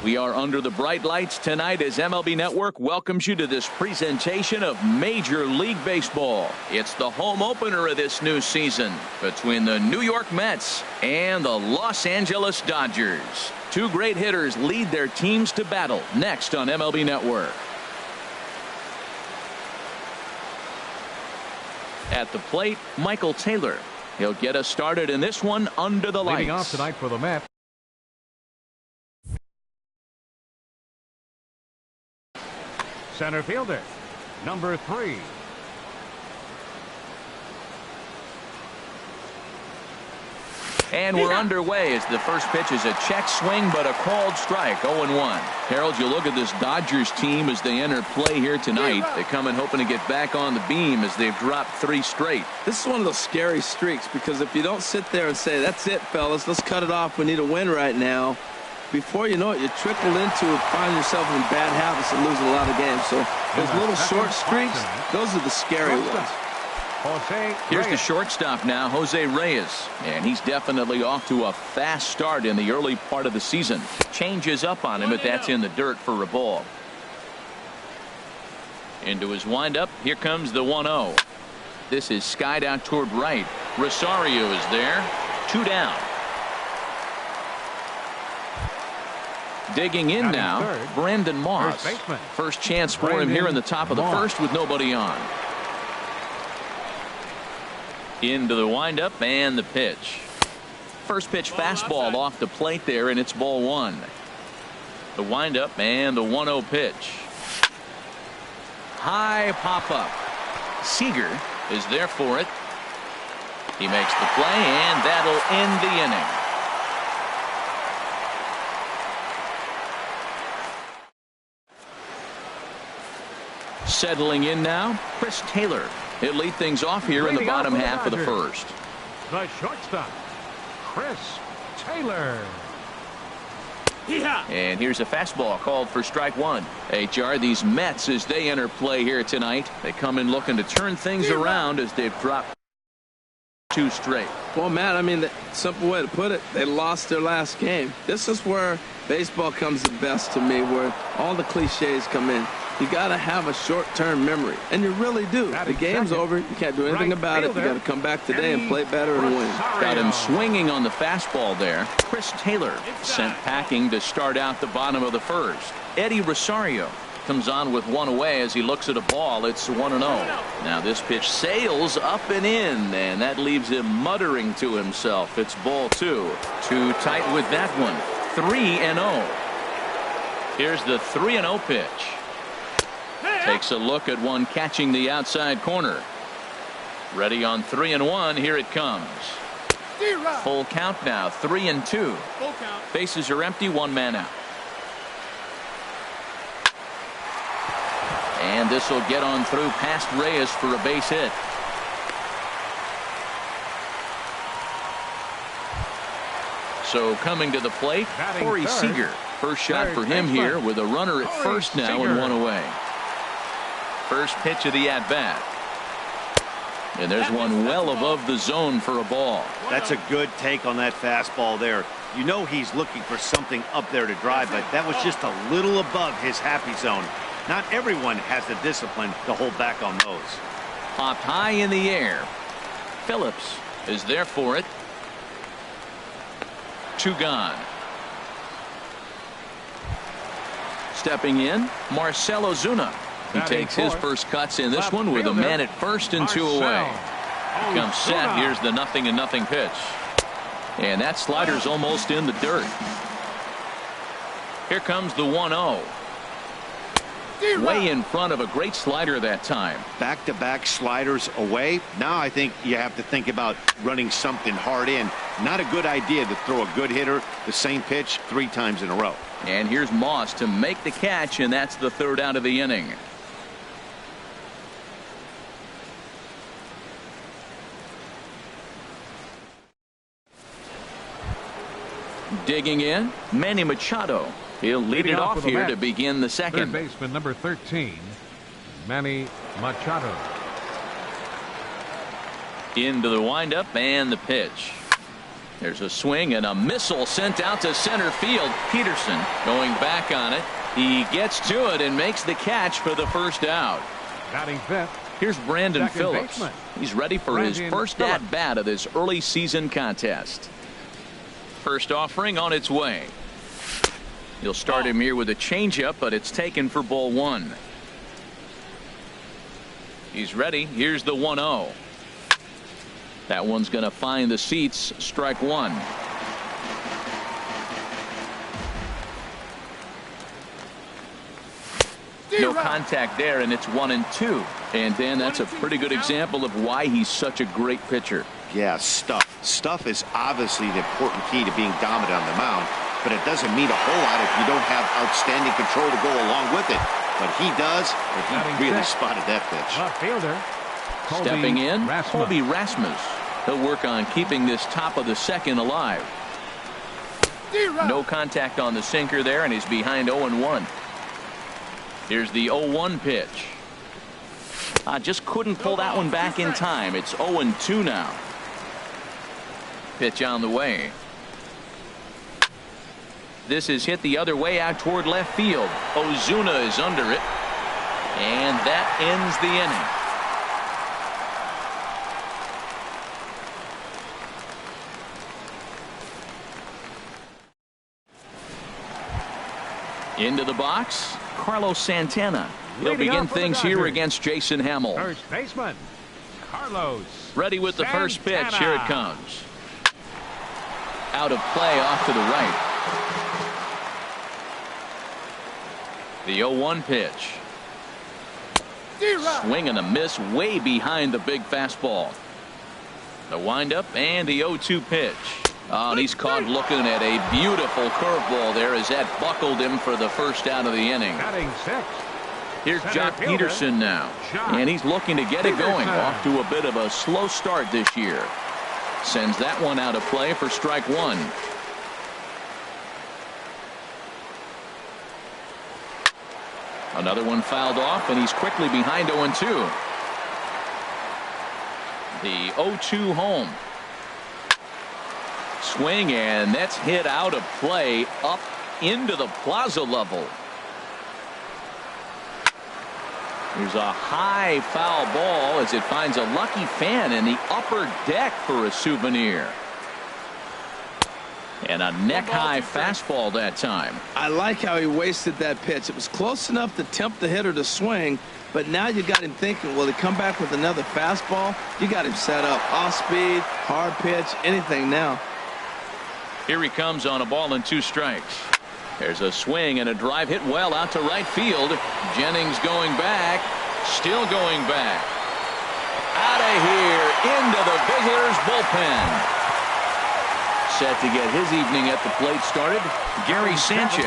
We are under the bright lights tonight as MLB Network welcomes you to this presentation of Major League Baseball. It's the home opener of this new season between the New York Mets and the Los Angeles Dodgers. Two great hitters lead their teams to battle next on MLB Network. At the plate, Michael Taylor. He'll get us started in this one under the lights. Leading off tonight for the Mets. Center fielder, number 3. And we're underway as the first pitch is a check swing, but a called strike, 0-1. Harold, you look at this Dodgers team as they enter play here tonight. They come in hoping to get back on the beam as they've dropped 3 straight. This is one of those scary streaks because if you don't sit there and say, that's it, fellas, let's cut it off, we need a win right now, before you know it, you trickle into finding yourself in bad habits and losing a lot of games. So those little short streaks, those are the scary ones. Here's the shortstop now, Jose Reyes. And he's definitely off to a fast start in the early part of the season. Changes up on him, but that's in the dirt for a ball. Into his windup, here comes the 1-0. This is skied out toward right. Rosario is there. 2 down. Digging in now, Brandon Moss. First chance for him here in the top of the first with nobody on. Into the windup and the pitch. First pitch fastball off the plate there, and it's ball 1. The windup and the 1-0 pitch. High pop up. Seager is there for it. He makes the play, and that'll end the inning. Settling in now, Chris Taylor. He'll lead things off here in the bottom half of the first. The shortstop, Chris Taylor. And here's a fastball called for strike 1. HR, these Mets, as they enter play here tonight, they come in looking to turn things around as they've dropped 2 straight. Well, Matt, I mean, the simple way to put it, they lost their last game. This is where baseball comes the best to me, where all the cliches come in. You got to have a short-term memory, and you really do. The game's over. You can't do anything about it. You got to come back today and play better and win. Got him swinging on the fastball there. Chris Taylor sent packing to start out the bottom of the first. Eddie Rosario comes on with 1 away as he looks at a ball. It's 1-0. Now this pitch sails up and in, and that leaves him muttering to himself. It's ball 2. Too tight with that one. 3-0. Here's the 3-0 pitch. Takes a look at one catching the outside corner. Ready on 3-1. Here it comes. Full count now. 3-2. Bases are empty. 1 man out. And this will get on through past Reyes for a base hit. So coming to the plate, Corey Seager. First shot for him here with a runner at first now and 1 away. First pitch of the at-bat. And there's one well above the zone for a ball. That's a good take on that fastball there. You know he's looking for something up there to drive, but that was just a little above his happy zone. Not everyone has the discipline to hold back on those. Popped high in the air. Phillips is there for it. 2 gone. Stepping in, Marcell Ozuna. He takes his first cuts in this one with a man at first and 2 away. Comes set. Here's the 0-0 pitch. And that slider's almost in the dirt. Here comes the 1-0. Way in front of a great slider that time. Back-to-back sliders away. Now I think you have to think about running something hard in. Not a good idea to throw a good hitter the same pitch 3 times in a row. And here's Moss to make the catch, and that's the 3rd out of the inning. Digging in, Manny Machado. He'll lead it off here to begin the second. Third baseman number 13, Manny Machado. Into the windup and the pitch. There's a swing and a missile sent out to center field. Peterson going back on it. He gets to it and makes the catch for the first out. Batting fifth. Here's Brandon Second Phillips. baseman. He's ready for his first at bat of this early season contest. First offering on its way. He'll start him here with a changeup, but it's taken for ball one. He's ready. Here's the 1-0. That one's going to find the seats. Strike one. No contact there, and it's 1-2. And Dan, that's a pretty good example of why he's such a great pitcher. Yeah, stuff. Stuff is obviously the important key to being dominant on the mound, but it doesn't mean a whole lot if you don't have outstanding control to go along with it. But he does, and he really spotted that pitch. Left fielder. Stepping in, Rasmus. Colby Rasmus. He'll work on keeping this top of the second alive. No contact on the sinker there, and he's behind 0-1. Here's the 0-1 pitch. Just couldn't pull that one back in time. It's 0-2 now. Pitch on the way. This is hit the other way out toward left field. Ozuna is under it. And that ends the inning. Into the box, Carlos Santana. He'll begin things here against Jason Hamill. First baseman, Carlos. Ready with the first pitch. Here it comes. Out of play off to the right. The 0-1 pitch. Swing and a miss way behind the big fastball. The windup and the 0-2 pitch. Oh, and he's caught looking at a beautiful curveball there as that buckled him for the first out of the inning. Batting sixth. Here's Jock Peterson now, and he's looking to get it going. Off to a bit of a slow start this year. Sends that one out of play for strike one. Another one fouled off, and he's quickly behind 0-2. The 0-2 home. Swing, and that's hit out of play up into the plaza level. There's a high foul ball as it finds a lucky fan in the upper deck for a souvenir. And a neck-high fastball that time. I like how he wasted that pitch. It was close enough to tempt the hitter to swing, but now you got him thinking, will he come back with another fastball? You got him set up. Off speed, hard pitch, anything now. Here he comes on a ball and 2 strikes. There's a swing and a drive hit well out to right field. Jennings going back. Still going back. Out of here into the big hitter's bullpen. Set to get his evening at the plate started, Gary Sanchez.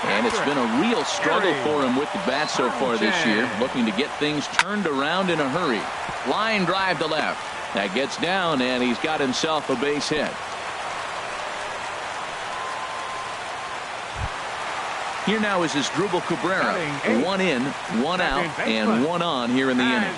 And it's been a real struggle for him with the bat so far this year. Looking to get things turned around in a hurry. Line drive to left. That gets down, and he's got himself a base hit. Here now is Asdrubal Cabrera. 1 in, 1 out, and 1 on here in the inning.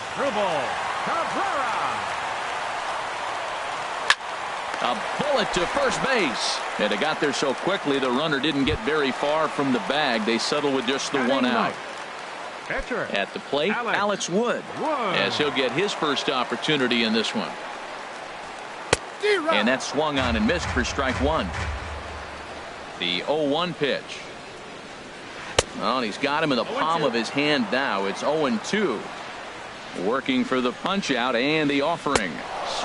A bullet to first base. And it got there so quickly the runner didn't get very far from the bag. They settle with just the 1 out. At the plate, Alex Wood. As he'll get his first opportunity in this one. And that swung on and missed for strike 1. The 0-1 pitch. Oh, and he's got him in the palm of his hand now. It's 0-2. Working for the punch out and the offering.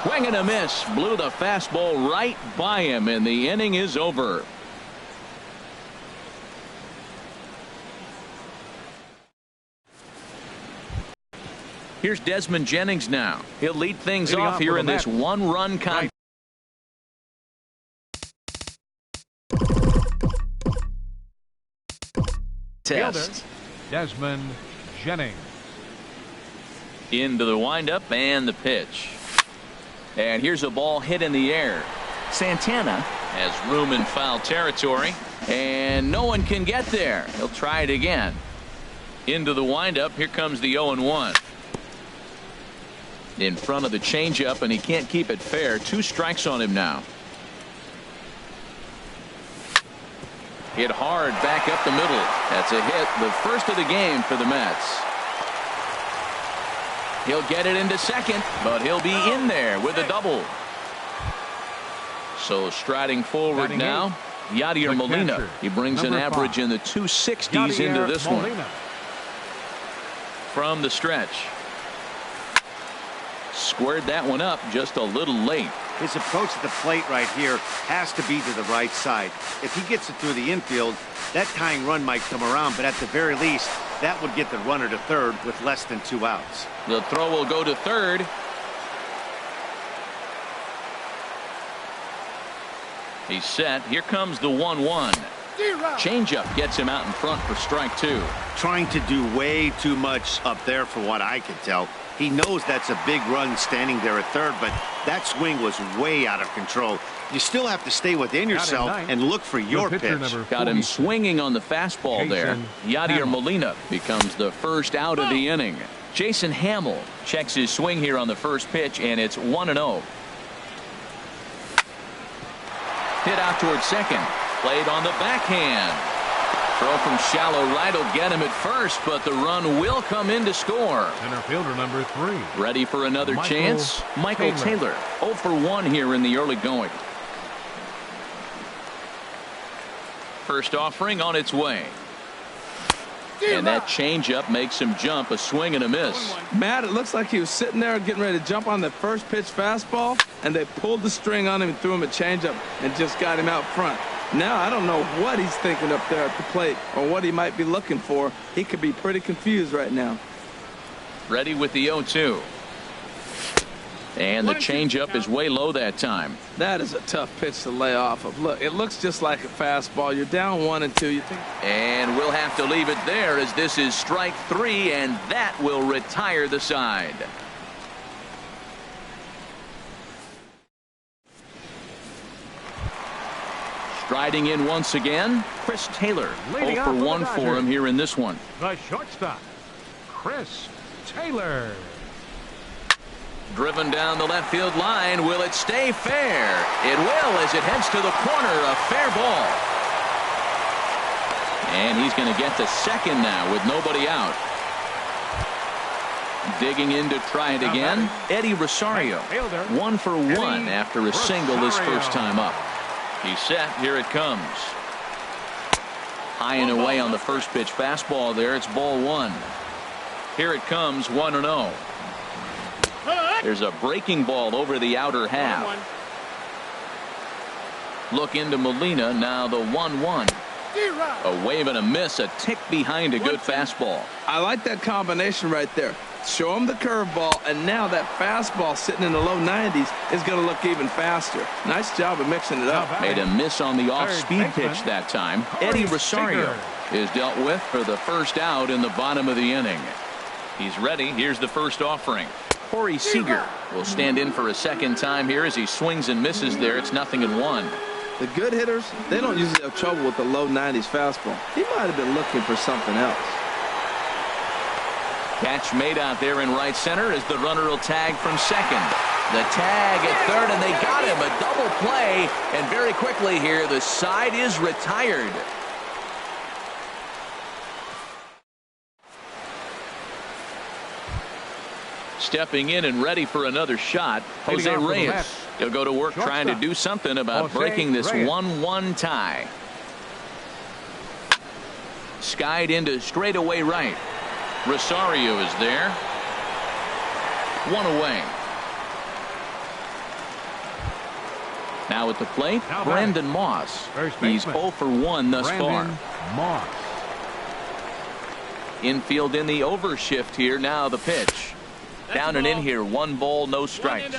Swing and a miss. Blew the fastball right by him, and the inning is over. Here's Desmond Jennings now. He'll lead things off here in this 1-run contest. Desmond Jennings. Into the windup and the pitch. And here's a ball hit in the air. Santana has room in foul territory, and no one can get there. He'll try it again. Into the windup. Here comes the 0-1. In front of the changeup, and he can't keep it fair. 2 strikes on him now. Hit hard back up the middle. That's a hit, the first of the game for the Mets. He'll get it into second, but he'll be in there with a double. So striding forward now, Yadier Molina. He brings an average in the 260s into this one. From the stretch. Squared that one up just a little late. His approach to the plate right here has to be to the right side. If he gets it through the infield, that tying run might come around, but at the very least, that would get the runner to third with less than 2 outs. The throw will go to third. He's set. Here comes the 1-1. Changeup gets him out in front for strike 2. Trying to do way too much up there for what I can tell. He knows that's a big run standing there at third, but that swing was way out of control. You still have to stay within yourself and look for your pitch. Got him swinging on the fastball there. Yadier Molina becomes the first out of the inning. Jason Hamill checks his swing here on the first pitch, and it's 1-0. Hit out towards second. Played on the backhand. Throw from shallow right will get him at first, but the run will come in to score. Center fielder number 3. Ready for another chance? Michael Taylor. 0 for 1 here in the early going. First offering on its way. And that changeup makes him jump. A swing and a miss. Matt, it looks like he was sitting there getting ready to jump on the first pitch fastball, and they pulled the string on him and threw him a changeup and just got him out front. Now I don't know what he's thinking up there at the plate or what he might be looking for. He could be pretty confused right now. Ready with the 0-2. And the changeup is way low that time. That is a tough pitch to lay off of. Look, it looks just like a fastball. You're down 1-2. You think? And we'll have to leave it there as this is strike 3, and that will retire the side. Striding in once again, Chris Taylor. 0 for 1 for him here in this one. The shortstop, Chris Taylor. Driven down the left field line. Will it stay fair? It will as it heads to the corner. A fair ball. And he's going to get to second now with nobody out. Digging in to try it again. Eddie Rosario. 1 for 1 after a single his first time up. He's set. Here it comes. High and away on the first pitch fastball there. It's ball 1. Here it comes. 1-0. There's a breaking ball over the outer half. Look into Molina. Now the 1-1. A wave and a miss. A tick behind a good fastball. I like that combination right there. Show him the curveball, and now that fastball sitting in the low 90s is going to look even faster. Nice job of mixing it up. Made a miss on the off-speed pitch that time. Eddie Rosario is dealt with for the first out in the bottom of the inning. He's ready. Here's the first offering. Corey Seager will stand in for a second time here as he swings and misses there. It's 0-1. The good hitters, they don't usually have trouble with the low 90s fastball. He might have been looking for something else. Catch made out there in right center as the runner will tag from second. The tag at third, and they got him. A double play, and very quickly here the side is retired. Stepping in and ready for another shot, Jose Reyes. He'll go to work trying to do something about breaking this 1-1 tie. Skied into straightaway right. Rosario is there. 1 away. Now at the plate, Brandon Moss. He's 0 for 1 thus far. Moss. Infield in the overshift here. Now the pitch. Down and in here. 1 ball, no strikes.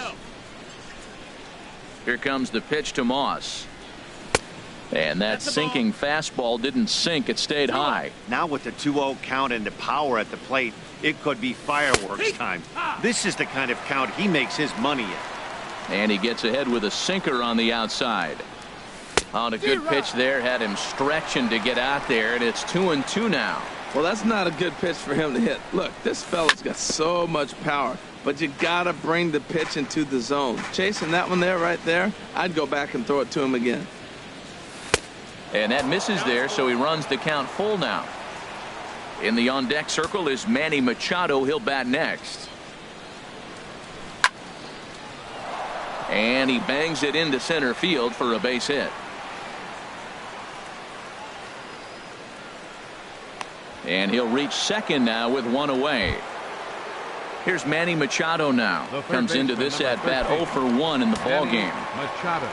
Here comes the pitch to Moss. And that sinking fastball didn't sink. It stayed high. Now with the 2-0 count and the power at the plate, it could be fireworks time. This is the kind of count he makes his money in. And he gets ahead with a sinker on the outside. On a good pitch there. Had him stretching to get out there. And it's 2-2 now. Well, that's not a good pitch for him to hit. Look, this fella's got so much power. But you got to bring the pitch into the zone. Chasing that one there, right there, I'd go back and throw it to him again. And that misses there, so he runs the count full now. In the on-deck circle is Manny Machado. He'll bat next. And he bangs it into center field for a base hit. And he'll reach second now with one away. Here's Manny Machado now. Comes into this at-bat 0 for 1 in the ball game. Machado.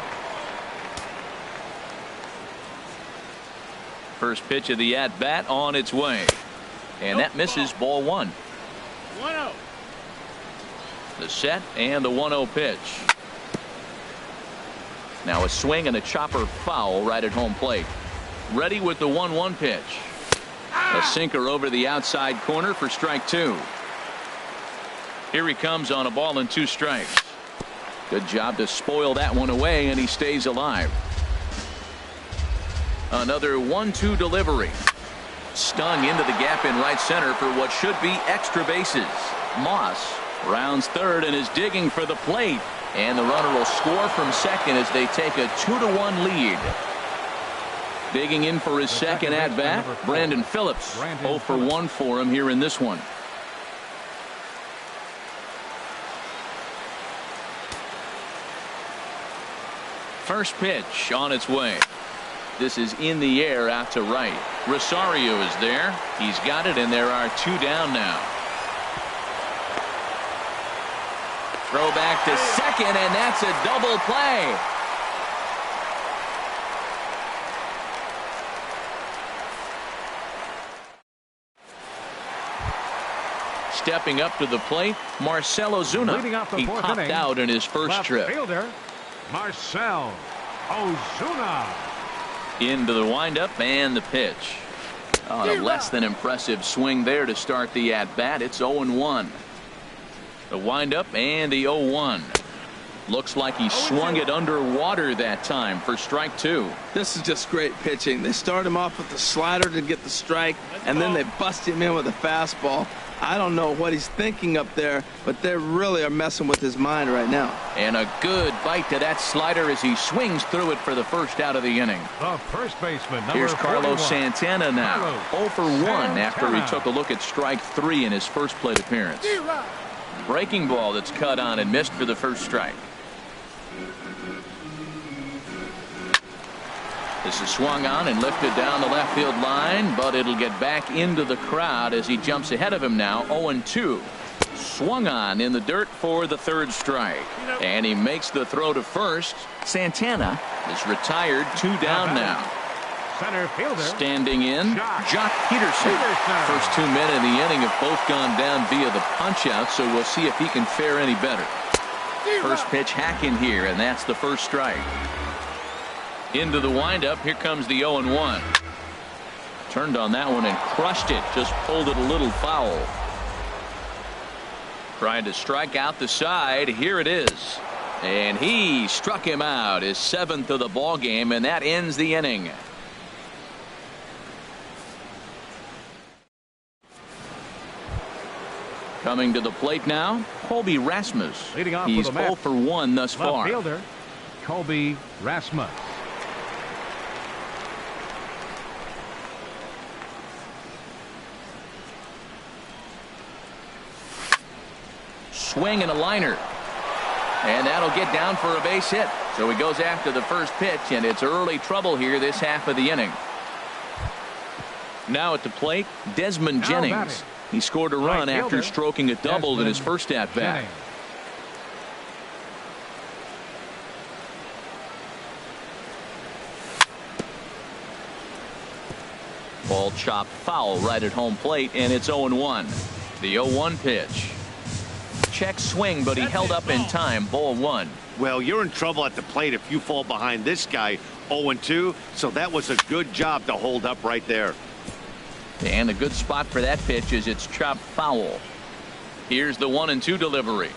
First pitch of the at-bat on its way. And that misses, ball 1. 1-0. The set and the 1-0 pitch. Now a swing and a chopper foul right at home plate. Ready with the 1-1 pitch. A sinker over the outside corner for strike 2. Here he comes on a ball and 2 strikes. Good job to spoil that one away, and he stays alive. Another 1-2 delivery. Stung into the gap in right center for what should be extra bases. Moss rounds third and is digging for the plate. And the runner will score from second as they take a 2-1 lead. Digging in for his second at bat, Brandon Phillips. 0 for 1 for him here in this one. First pitch on its way. This is in the air out to right. Rosario is there. He's got it, and there are 2 down now. Throw back to second, and that's a double play. Stepping up to the plate, Marcell Ozuna. He popped out in his first trip. Fielder, Marcell Ozuna. Into the windup and the pitch. Oh, a less than impressive swing there to start the at-bat. It's 0-1. The windup and the 0-1. Looks like he swung it underwater that time for strike 2. This is just great pitching. They start him off with the slider to get the strike, and then they bust him in with a fastball. I don't know what he's thinking up there, but they really are messing with his mind right now. And a good bite to that slider as he swings through it for the first out of the inning. The first baseman, number Here's Carlos 41. Santana now. Carlos 0 for 1 after he Santana. took a look at strike 3 in his first plate appearance. Breaking ball that's cut on and missed for the first strike. This is swung on and lifted down the left field line, but it'll get back into the crowd as he jumps ahead of him now. 0-2. Swung on in the dirt for the third strike. And he makes the throw to first. Santana is retired. 2 down now. Center fielder. Standing in, Jock Peterson. First 2 men in the inning have both gone down via the punch-out, so we'll see if he can fare any better. First pitch hack in here, and that's the first strike. Into the windup. Here comes the 0-1. Turned on that one and crushed it. Just pulled it a little foul. Trying to strike out the side. Here it is. And he struck him out. His 7th of the ball game, and that ends the inning. Coming to the plate now, Colby Rasmus. Leading off He's with a 0 for 1 thus Left far. fielder, Colby Rasmus. Swing and a liner. And that'll get down for a base hit. So he goes after the first pitch, and it's early trouble here this half of the inning. Now at the plate, Desmond Jennings. batting. He scored a run Right after fielder, stroking a double in his Desmond first at-bat. Jennings. Ball chopped foul right at home plate, and it's 0-1. The 0-1 pitch. Check swing, but he held up in time. Ball 1. Well, you're in trouble at the plate if you fall behind this guy 0-2, so that was a good job to hold up right there. And a good spot for that pitch is it's chopped foul. Here's the 1-2 delivery.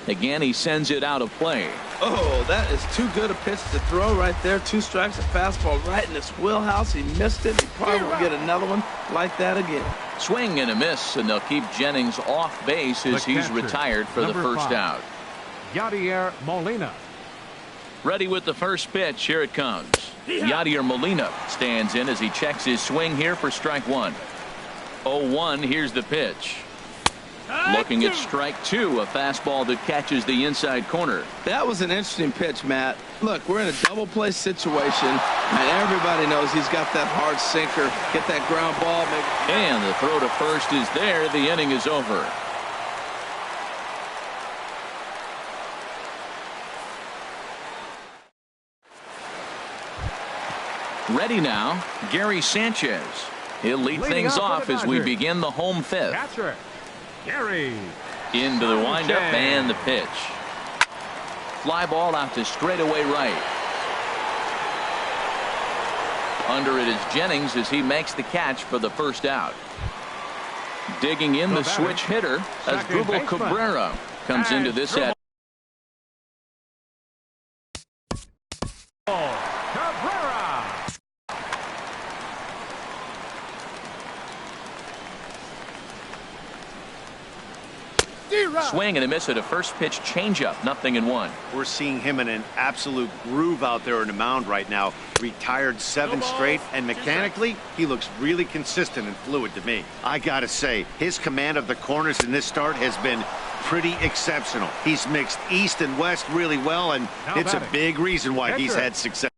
Again, he sends it out of play. Oh, that is too good a pitch to throw right there. 2 strikes, a fastball right in his wheelhouse. He missed it. He probably will get another one like that again. Swing and a miss, and they'll keep Jennings off base as The he's catcher, retired for the number first 5. out. Yadier Molina. Ready with the first pitch. Here it comes. Yadier Molina stands in as he checks his swing here for strike one. 0-1. Here's the pitch. Looking at strike two, a fastball that catches the inside corner. That was an interesting pitch, Matt. Look, we're in a double play situation, and everybody knows he's got that hard sinker. Get that ground ball. And the throw to first is there. The inning is over. Ready now, Gary Sanchez. He'll lead things off as we begin the home fifth. Catcher, Gary. Into the windup and the pitch. Fly ball out to straightaway right. Under it is Jennings as he makes the catch for the first out. Digging in the switch hitter as Google Cabrera comes into this at. Swing and a miss at a first pitch changeup. 0-1. We're seeing him in an absolute groove out there on the mound right now. Retired 7 straight, and mechanically, he looks really consistent and fluid to me. I gotta say, his command of the corners in this start has been pretty exceptional. He's mixed east and west really well, and it's a big reason why he's had success.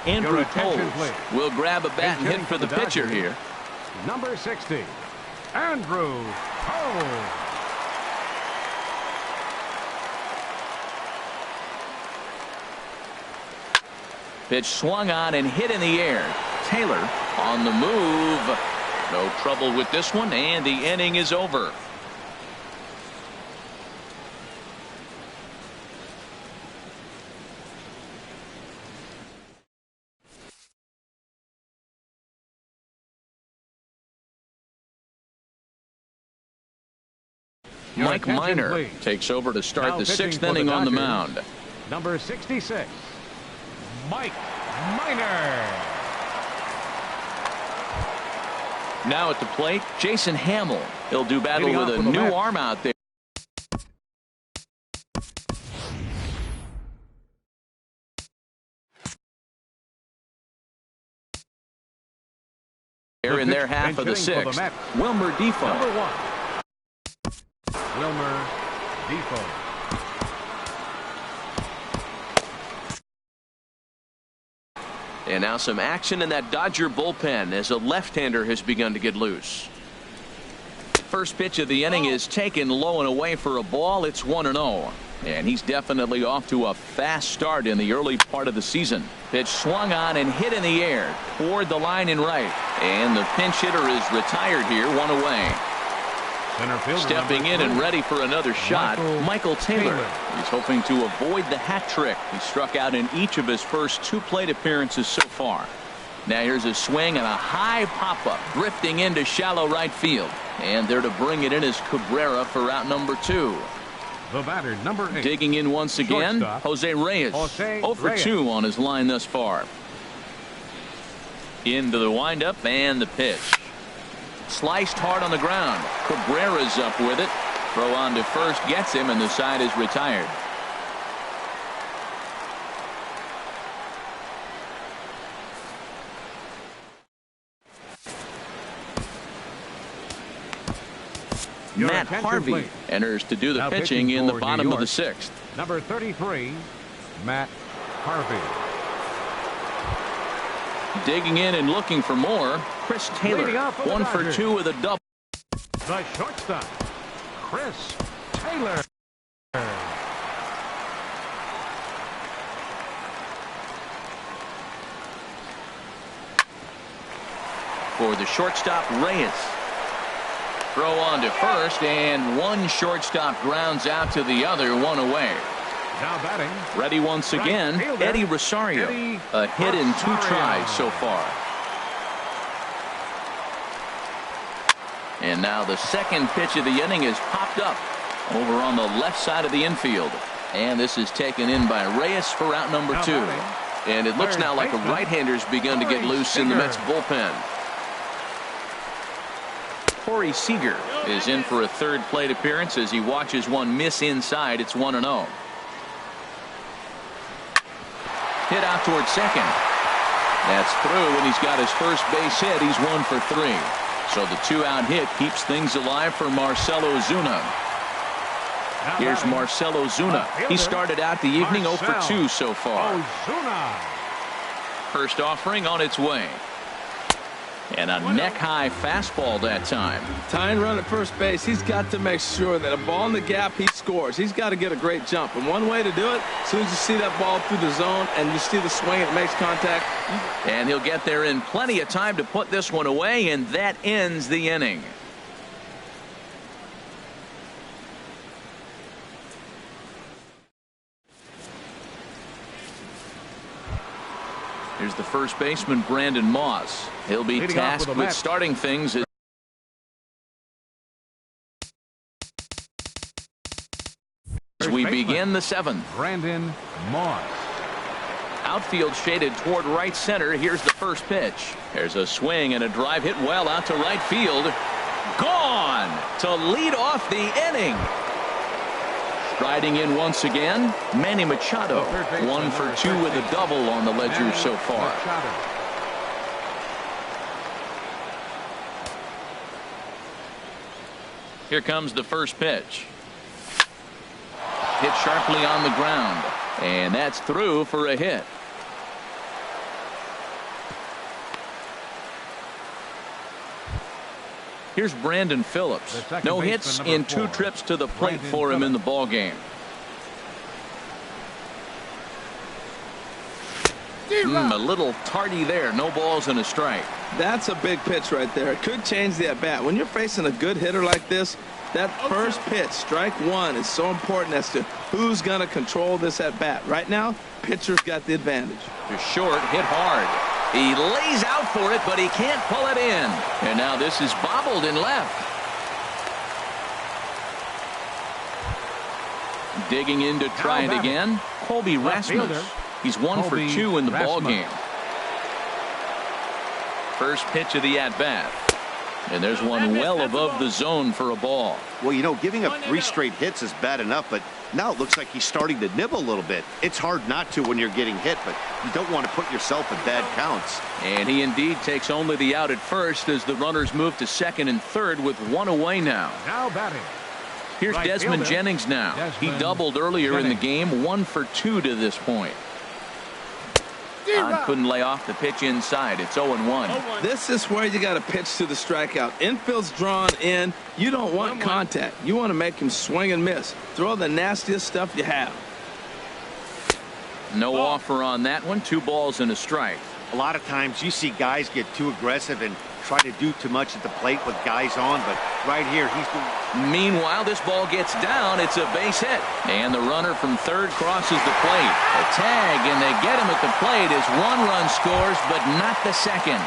Andrew Coles will grab a bat and hit for the pitcher here. Number 60, Andrew Cole. Pitch swung on and hit in the air. Taylor on the move. No trouble with this one, and the inning is over. Mike Minor takes over to start the 6th inning on the mound. Number 66, Mike Minor. Now at the plate, Jason Hamill. He'll do battle with a new arm out there. In their half of the 6th, Wilmer Defoe. Number 1. Wilmer Defoe. And now some action in that Dodger bullpen as a left-hander has begun to get loose. First pitch of the inning is taken low and away for a ball. It's 1-0. And he's definitely off to a fast start in the early part of the season. Pitch swung on and hit in the air toward the line in right. And the pinch hitter is retired here, 1 away. Stepping in and ready for another shot, Michael Taylor. He's hoping to avoid the hat trick. He struck out in each of his first 2 plate appearances so far. Now here's a swing and a high pop-up drifting into shallow right field. And there to bring it in is Cabrera for out number 2. The batter, number 8. Digging in once again, Jose Reyes. 0 for 2 on his line thus far. Into the windup and the pitch. Sliced hard on the ground. Cabrera's up with it. Throw on to first gets him, and the side is retired. Matt Harvey enters to do the pitching in the bottom of the 6th. Number 33, Matt Harvey. Digging in and looking for more, Chris Taylor. 1 for 2 with a double. The shortstop, Chris Taylor. For the shortstop, Reyes. Throw on to first, and one shortstop grounds out to the other, 1 away. Now batting. Ready once again, Eddie Rosario. A hit in 2 tries so far. And now the second pitch of the inning is popped up over on the left side of the infield. And this is taken in by Reyes for out number 2. And it looks now like a right-hander's begun to get loose in the Mets bullpen. Corey Seager is in for a 3rd plate appearance as he watches one miss inside. It's 1-0. Hit out toward second. That's through, and he's got his first base hit. He's 1 for 3. So the 2-out hit keeps things alive for Marcell Ozuna. Here's Marcell Ozuna. He started out the evening 0 for 2 so far. First offering on its way. And a neck-high fastball that time. Tying run at first base. He's got to make sure that a ball in the gap, he scores. He's got to get a great jump. And one way to do it, as soon as you see that ball through the zone and you see the swing, it makes contact. And he'll get there in plenty of time to put this one away, and that ends the inning. Here's the first baseman, Brandon Moss. He'll be tasked with starting things as we begin the 7th. Brandon Moss. Outfield shaded toward right center. Here's the first pitch. There's a swing and a drive hit well out to right field. Gone to lead off the inning. Striding in once again, Manny Machado. 1 for 2 with a double on the ledger so far. Here comes the first pitch. Hit sharply on the ground, and that's through for a hit. Here's Brandon Phillips. No hits in 2 trips to the plate for him in the ball game. A little tardy there. No balls and a strike. That's a big pitch right there. It could change the at-bat. When you're facing a good hitter like this, that first pitch, strike 1, is so important as to who's going to control this at-bat. Right now, pitcher's got the advantage. To short, hit hard. He lays out for it, but he can't pull it in. And now this is bobbled in left. Digging in to try it again, Colby Rasmus. He's 1 for 2 in the ball game. First pitch of the at-bat. And there's one well above the zone for a ball. Well, you know, giving up 3 straight hits is bad enough, but now it looks like he's starting to nibble a little bit. It's hard not to when you're getting hit, but you don't want to put yourself in bad counts. And he indeed takes only the out at first as the runners move to second and third with 1 away now. Now batting. Here's Desmond Jennings now. He doubled earlier in the game, 1 for 2 to this point. Couldn't lay off the pitch inside. It's 0-1. This is where you got to pitch to the strikeout. Infield's drawn in. You don't want contact. You want to make him swing and miss. Throw the nastiest stuff you have. No offer on that one. 2 balls and a strike. A lot of times you see guys get too aggressive and try to do too much at the plate with guys on, but right here he's doing. Meanwhile, this ball gets down. It's a base hit, and the runner from third crosses the plate. A tag, and they get him at the plate as 1 run scores, but not the second.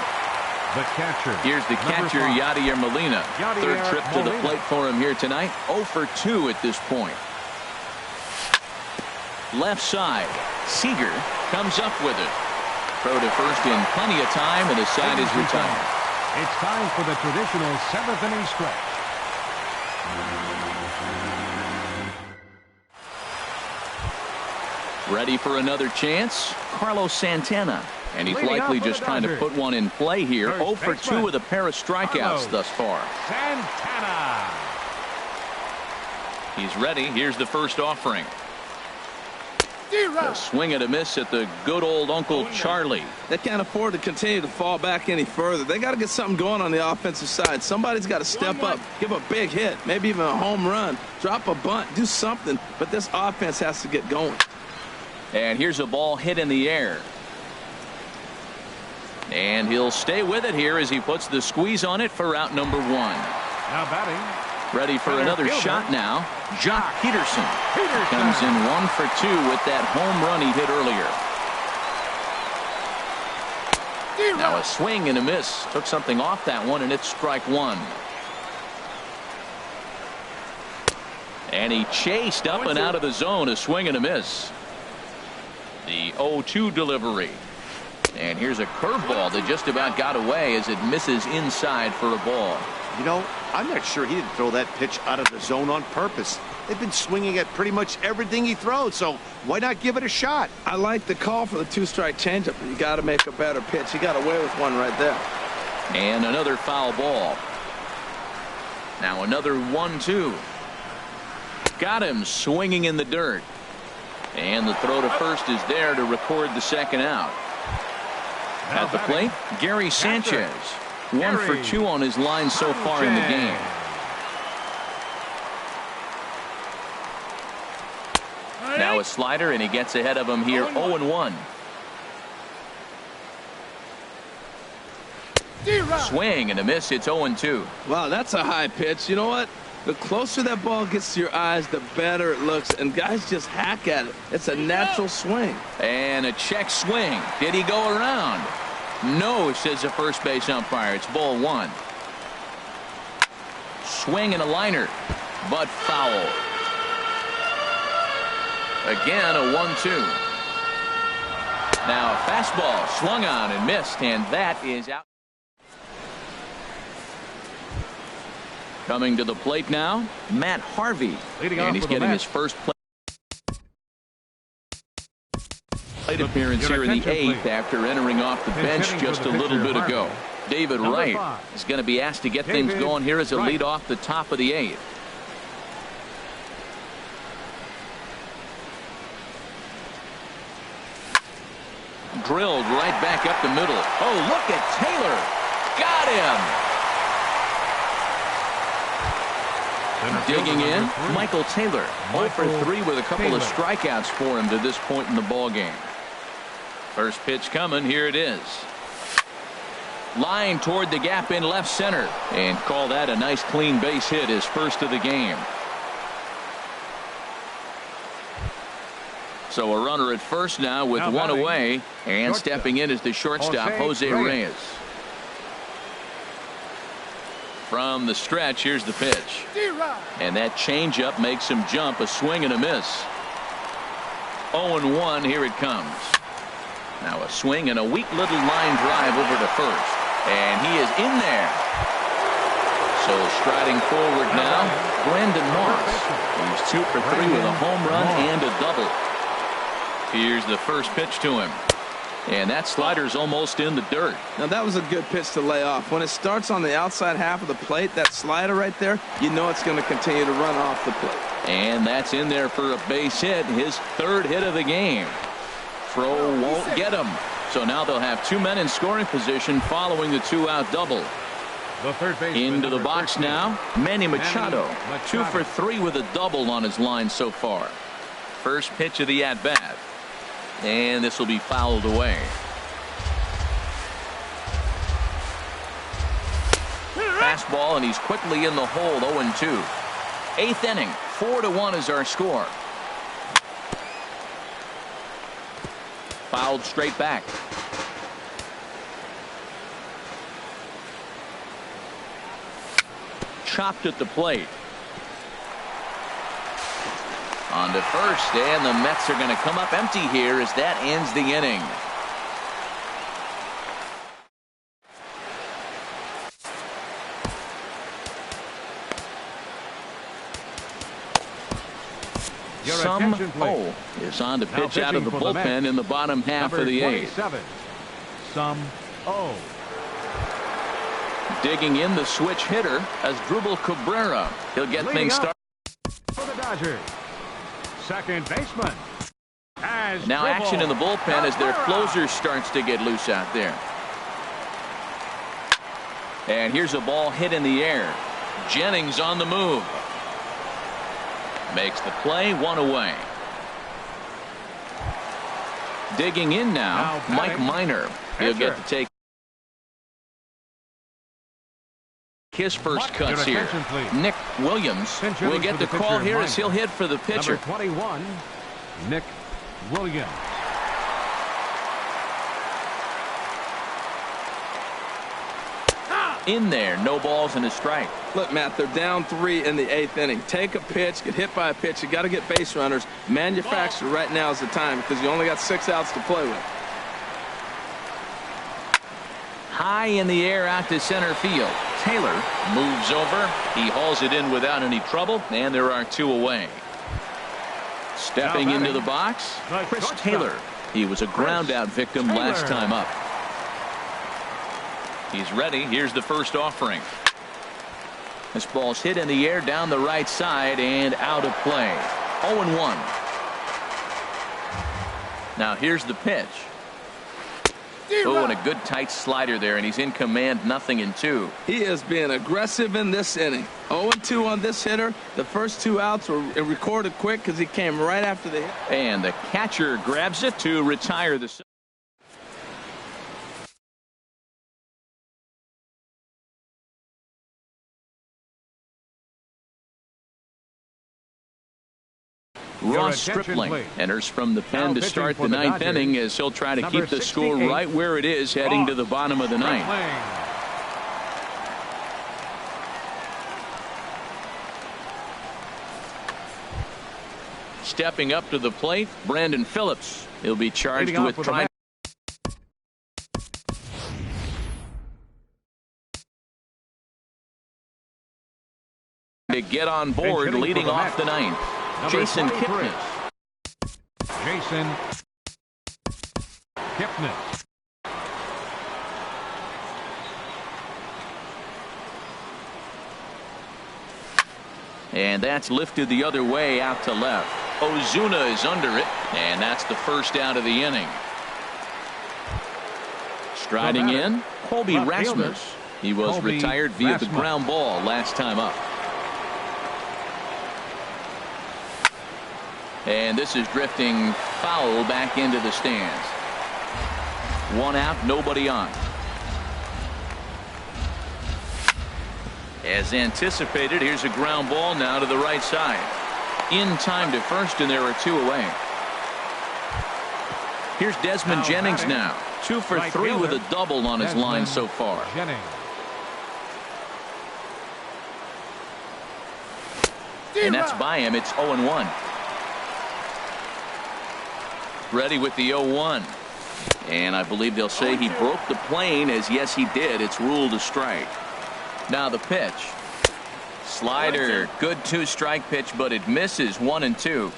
The catcher. Here's the catcher, Yadier Molina. Third trip to the plate for him here tonight. 0 for 2 at this point. Left side, Seager comes up with it. Throw to first in plenty of time, and the side is retired. It's time for the traditional 7th inning stretch. Ready for another chance? Carlos Santana. And he's likely just trying to put one in play here. 0 for 2 with a pair of strikeouts thus far. Santana. He's ready. Here's the first offering. A swing and a miss at the good old Uncle Charlie. They can't afford to continue to fall back any further. They got to get something going on the offensive side. Somebody's got to step up, give a big hit, maybe even a home run, drop a bunt, do something. But this offense has to get going. And here's a ball hit in the air. And he'll stay with it here as he puts the squeeze on it for out number 1. Now batting. Ready for another shot now. Jock Peterson comes in 1 for 2 with that home run he hit earlier. Now a swing and a miss. Took something off that one, and it's strike 1. And he chased up and out of the zone. A swing and a miss. The 0-2 delivery. And here's a curveball that just about got away as it misses inside for a ball. You know, I'm not sure he didn't throw that pitch out of the zone on purpose. They've been swinging at pretty much everything he throws, so why not give it a shot? I like the call for the two-strike changeup, but you got to make a better pitch. He got away with one right there. And another foul ball. Now another 1-2. Got him swinging in the dirt. And the throw to first is there to record the second out. At the plate, Gary Sanchez. 1 for 2 on his line so far in the game. Now a slider, and he gets ahead of him here, 0-1. Swing and a miss. It's 0-2. Wow, that's a high pitch. You know what? The closer that ball gets to your eyes, the better it looks, and guys just hack at it. It's a natural swing. And a check swing. Did he go around? No, says the first base umpire. It's ball 1. Swing and a liner, but foul. Again, a 1-2. Now a fastball swung on and missed, and that is out. Coming to the plate now, Matt Harvey. And he's getting his first plate appearance here in the 8th after entering off the bench just a little bit ago. David Wright is going to be asked to get things going here as a lead off the top of the 8th. Drilled right back up the middle. Oh, look at Taylor. Got him. Digging in, Michael Taylor. 0 for 3 with a couple of strikeouts for him to this point in the ball game. First pitch coming. Here it is. Line toward the gap in left center. And call that a nice clean base hit, his first of the game. So a runner at first now with one away. And stepping in is the shortstop, Jose Reyes. From the stretch, here's the pitch. And that changeup makes him jump. A swing and a miss. 0-1. Here it comes. Now a swing and a weak little line drive over to first. And he is in there. So striding forward now, Brandon Moss. He's 2 for 3 with a home run and a double. Here's the first pitch to him. And that slider's almost in the dirt. Now that was a good pitch to lay off. When it starts on the outside half of the plate, that slider right there, you know it's going to continue to run off the plate. And that's in there for a base hit, his 3rd hit of the game. Throw won't get him. So now they'll have 2 men in scoring position following the 2-out double. Into the box now, Manny Machado. 2 for 3 with a double on his line so far. First pitch of the at-bat. And this will be fouled away. Fastball, and he's quickly in the hole. 0-2. 8th inning. 4-1 is our score. Fouled straight back. Chopped at the plate. On to first, and the Mets are going to come up empty here as that ends the inning. Some is on to pitch out of the bullpen in the bottom half of the 8th. Digging in the switch hitter as Drupal Cabrera. He'll get things started. For the Dodgers, second baseman. Now action in the bullpen as their closer starts to get loose out there. And here's a ball hit in the air. Jennings on the move. Makes the play, 1 away. Digging in now, Mike Minor. He'll get to take his first cuts here. Nick Williams will get the call here as he'll hit for the pitcher. Number 21, Nick Williams. In there, no balls and a strike. Look, Matt, they're down 3 in the 8th inning. Take a pitch, get hit by a pitch. You got to get base runners. Manufacture right now is the time because you only got 6 outs to play with. High in the air out to center field. Taylor moves over. He hauls it in without any trouble, and there are 2 away. Stepping into the box, Chris Taylor. He was a ground-out victim last time up. He's ready. Here's the first offering. This ball's hit in the air down the right side and out of play. 0-1. Now here's the pitch. Oh, and a good tight slider there, and he's in command, 0-2. He is being aggressive in this inning. 0-2 on this hitter. The first 2 outs were recorded quick because he came right after the hit. And the catcher grabs it to retire the. Ross Stripling enters from the pen to start the 9th inning as he'll try to keep the score right where it is heading to the bottom of the 9th. Stepping up to the plate, Brandon Phillips. He'll be charged with trying to get on board leading off the 9th. Jason Kipnis. And that's lifted the other way out to left. Ozuna is under it, and that's the first out of the inning. Striding in, Colby Rasmus. He was retired via the ground ball last time up. And this is drifting foul back into the stands. 1 out, nobody on. As anticipated, here's a ground ball now to the right side. In time to first, and there are 2 away. Here's Desmond Jennings now. 2 for 3 with a double on his line so far. And that's by him. It's 0-1. Ready with the 0-1. And I believe they'll say he broke the plane, as yes he did. It's ruled a strike. Now the pitch. Slider. Good 2-strike pitch, but it misses. 1-2.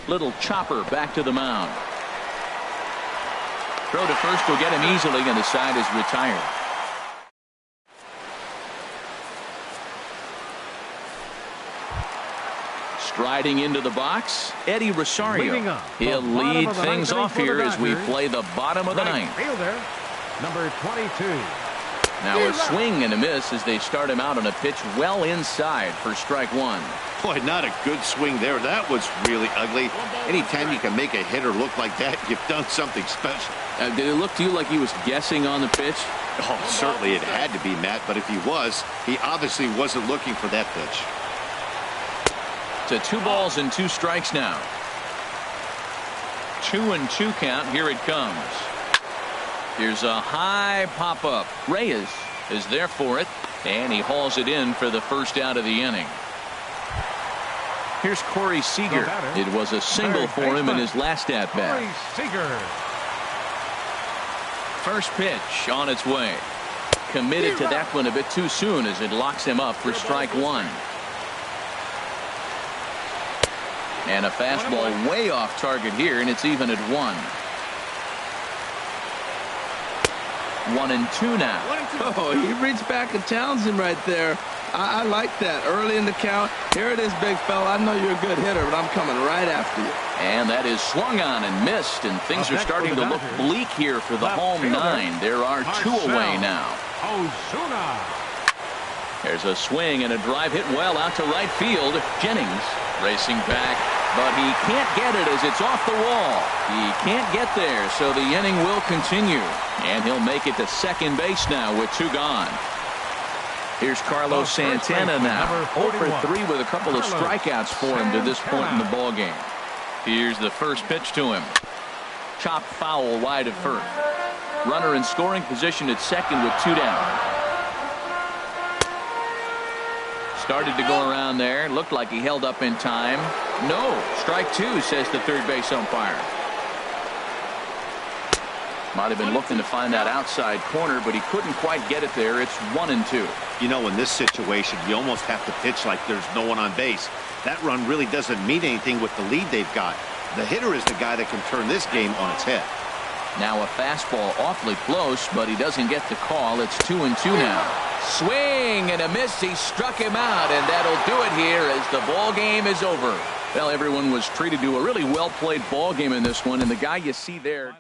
Little chopper back to the mound. Throw to first will get him easily, and the side is retired. Striding into the box, Eddie Rosario. He'll lead things off here as we play the bottom of the 9th. Fielder, number 22. Now a swing and a miss as they start him out on a pitch well inside for strike 1. Boy, not a good swing there. That was really ugly. Anytime you can make a hitter look like that, you've done something special. Did it look to you like he was guessing on the pitch? Oh, certainly it had to be, Matt, but if he was, he obviously wasn't looking for that pitch. To 2 balls and 2 strikes now. 2-2 count. Here it comes. Here's a high pop-up. Reyes is there for it, and he hauls it in for the first out of the inning. Here's Corey Seager. It was a single for him in his last at-bat. First pitch on its way. Committed to that one a bit too soon as it locks him up for strike 1. And a fastball way off target here, and it's even at 1. 1-2 now. Oh, he reached back at Townsend right there. I like that. Early in the count. Here it is, big fella. I know you're a good hitter, but I'm coming right after you. And that is swung on and missed, and things are starting to look bleak here for the home 9. There are 2 away now. There's a swing and a drive hit well out to right field. Jennings racing back, but he can't get it as it's off the wall. He can't get there, so the inning will continue. And he'll make it to second base now with 2 gone. Here's Carlos Santana now. 0 for 3 with a couple of strikeouts for him to this point in the ballgame. Here's the first pitch to him. Chopped foul wide of first. Runner in scoring position at second with 2 down. Started to go around there. Looked like he held up in time. No. Strike 2, says the third base umpire. Might have been looking to find that outside corner, but he couldn't quite get it there. It's 1-2. You know, in this situation, you almost have to pitch like there's no one on base. That run really doesn't mean anything with the lead they've got. The hitter is the guy that can turn this game on its head. Now a fastball awfully close, but he doesn't get the call. It's 2-2 now. Swing and a miss. He struck him out, and that'll do it here as the ball game is over. Well, everyone was treated to a really well-played ball game in this one, and the guy you see there...